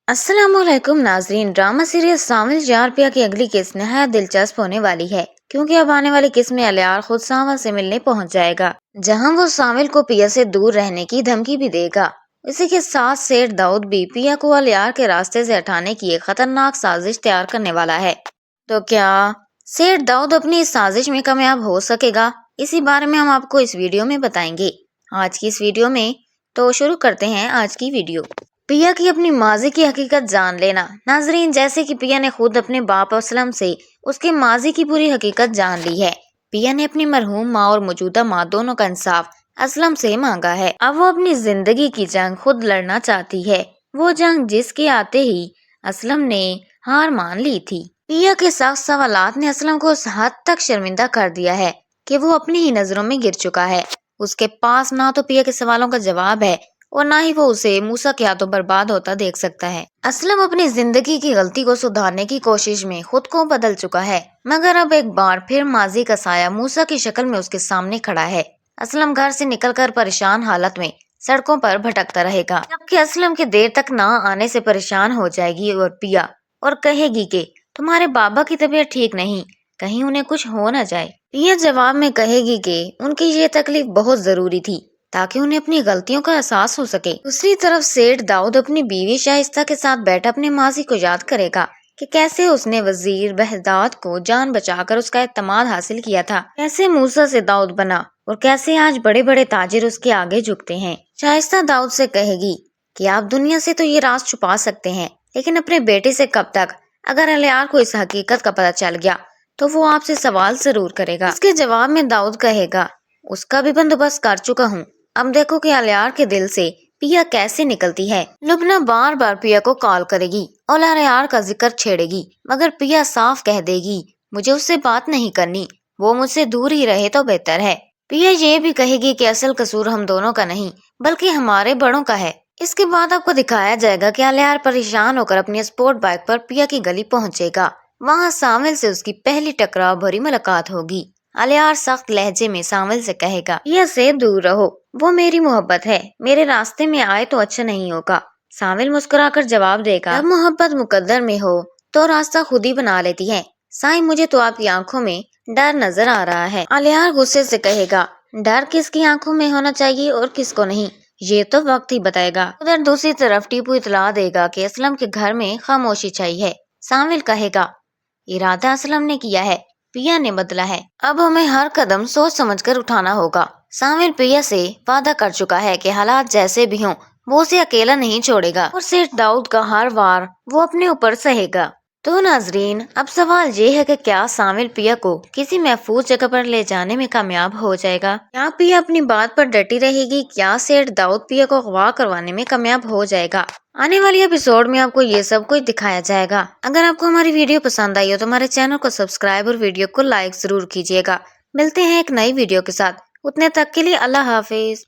السلام علیکم ناظرین، ڈرامہ سیریز سانول جار پیا کی اگلی قسط نہایت دلچسپ ہونے والی ہے، کیونکہ اب آنے والی قسط میں الیار خود سانول سے ملنے پہنچ جائے گا، جہاں وہ سانول کو پیا سے دور رہنے کی دھمکی بھی دے گا۔ اسی کے ساتھ سیٹھ داؤد بھی پیا کو الیار کے راستے سے ہٹانے کی ایک خطرناک سازش تیار کرنے والا ہے۔ تو کیا سیٹھ داؤد اپنی اس سازش میں کامیاب ہو سکے گا؟ اسی بارے میں ہم آپ کو اس ویڈیو میں بتائیں گے آج کی اس ویڈیو میں۔ تو شروع کرتے ہیں آج کی ویڈیو۔ پیا کی اپنی ماضی کی حقیقت جان لینا۔ ناظرین، جیسے کہ پیا نے خود اپنے باپ اسلم سے اس کے ماضی کی پوری حقیقت جان لی ہے، پیا نے اپنی مرحوم ماں اور موجودہ ماں دونوں کا انصاف اسلم سے مانگا ہے۔ اب وہ اپنی زندگی کی جنگ خود لڑنا چاہتی ہے، وہ جنگ جس کے آتے ہی اسلم نے ہار مان لی تھی۔ پیا کے سخت سوالات نے اسلم کو اس حد تک شرمندہ کر دیا ہے کہ وہ اپنی ہی نظروں میں گر چکا ہے۔ اس کے پاس نہ تو پیا کے سوالوں کا جواب ہے اور نہ ہی وہ اسے موسیٰ کے ہاتھوں برباد ہوتا دیکھ سکتا ہے۔ اسلم اپنی زندگی کی غلطی کو سدھارنے کی کوشش میں خود کو بدل چکا ہے، مگر اب ایک بار پھر ماضی کا سایہ موسیٰ کی شکل میں اس کے سامنے کھڑا ہے۔ اسلم گھر سے نکل کر پریشان حالت میں سڑکوں پر بھٹکتا رہے گا، جبکہ اسلم کے دیر تک نہ آنے سے پریشان ہو جائے گی اور پیا اور کہے گی کہ تمہارے بابا کی طبیعت ٹھیک نہیں، کہیں انہیں کچھ ہو نہ جائے۔ پیا جواب میں کہے گی کہ ان کی یہ تکلیف بہت ضروری تھی تاکہ انہیں اپنی غلطیوں کا احساس ہو سکے۔ دوسری طرف سیٹھ داؤد اپنی بیوی شائستہ کے ساتھ بیٹھا اپنے ماضی کو یاد کرے گا کہ کیسے اس نے وزیر بہزاد کو جان بچا کر اس کا اعتماد حاصل کیا تھا، کیسے موسیٰ سے داؤد بنا اور کیسے آج بڑے بڑے تاجر اس کے آگے جھکتے ہیں۔ شائستہ داؤد سے کہے گی کہ آپ دنیا سے تو یہ راز چھپا سکتے ہیں، لیکن اپنے بیٹے سے کب تک؟ اگر الیار کو اس حقیقت کا پتہ چل گیا تو وہ آپ سے سوال ضرور کرے گا۔ اس کے جواب میں داؤد کہے گا اس کا بھی بندوبست کر چکا ہوں، اب دیکھو کہ الیار کے دل سے پیا کیسے نکلتی ہے۔ لبنہ بار بار پیا کو کال کرے گی اور الیار کا ذکر چھیڑے گی، مگر پیا صاف کہہ دے گی مجھے اس سے بات نہیں کرنی، وہ مجھ سے دور ہی رہے تو بہتر ہے۔ پیا یہ بھی کہے گی کہ اصل قصور ہم دونوں کا نہیں بلکہ ہمارے بڑوں کا ہے۔ اس کے بعد آپ کو دکھایا جائے گا کہ الیار پریشان ہو کر اپنی اسپورٹ بائک پر پیا کی گلی پہنچے گا، وہاں سانول سے اس کی پہلی ٹکراؤ بھری ملاقات ہوگی۔ الیار سخت لہجے میں سانول سے کہے گا پیا سے دور رہو، وہ میری محبت ہے، میرے راستے میں آئے تو اچھا نہیں ہوگا۔ سانول مسکرا کر جواب دے گا جب محبت مقدر میں ہو تو راستہ خود ہی بنا لیتی ہے، سائیں مجھے تو آپ کی آنکھوں میں ڈر نظر آ رہا ہے۔ الیار غصے سے کہے گا ڈر کس کی آنکھوں میں ہونا چاہیے اور کس کو نہیں، یہ تو وقت ہی بتائے گا۔ ادھر دوسری طرف ٹیپو اطلاع دے گا کہ اسلم کے گھر میں خاموشی چھائی ہے۔ سانول کہے گا ارادہ اسلم نے کیا ہے، پیا نے بدلا ہے، اب ہمیں ہر قدم سوچ سمجھ کر اٹھانا ہوگا۔ سانول پیا سے وعدہ کر چکا ہے کہ حالات جیسے بھی ہوں وہ اسے اکیلا نہیں چھوڑے گا اور سیٹھ داؤد کا ہر وار وہ اپنے اوپر سہے گا۔ تو ناظرین، اب سوال یہ ہے کہ کیا سانول پیا کو کسی محفوظ جگہ پر لے جانے میں کامیاب ہو جائے گا؟ کیا پیا اپنی بات پر ڈٹی رہے گی؟ کیا سیٹھ داؤد پیا کو اغوا کروانے میں کامیاب ہو جائے گا؟ آنے والی ایپیسوڈ میں آپ کو یہ سب کچھ دکھایا جائے گا۔ اگر آپ کو ہماری ویڈیو پسند آئی ہو تو ہمارے چینل کو سبسکرائب اور ویڈیو کو لائک ضرور کیجیے گا۔ ملتے ہیں ایک نئی ویڈیو کے ساتھ، اتنے تک کے لیے اللہ حافظ۔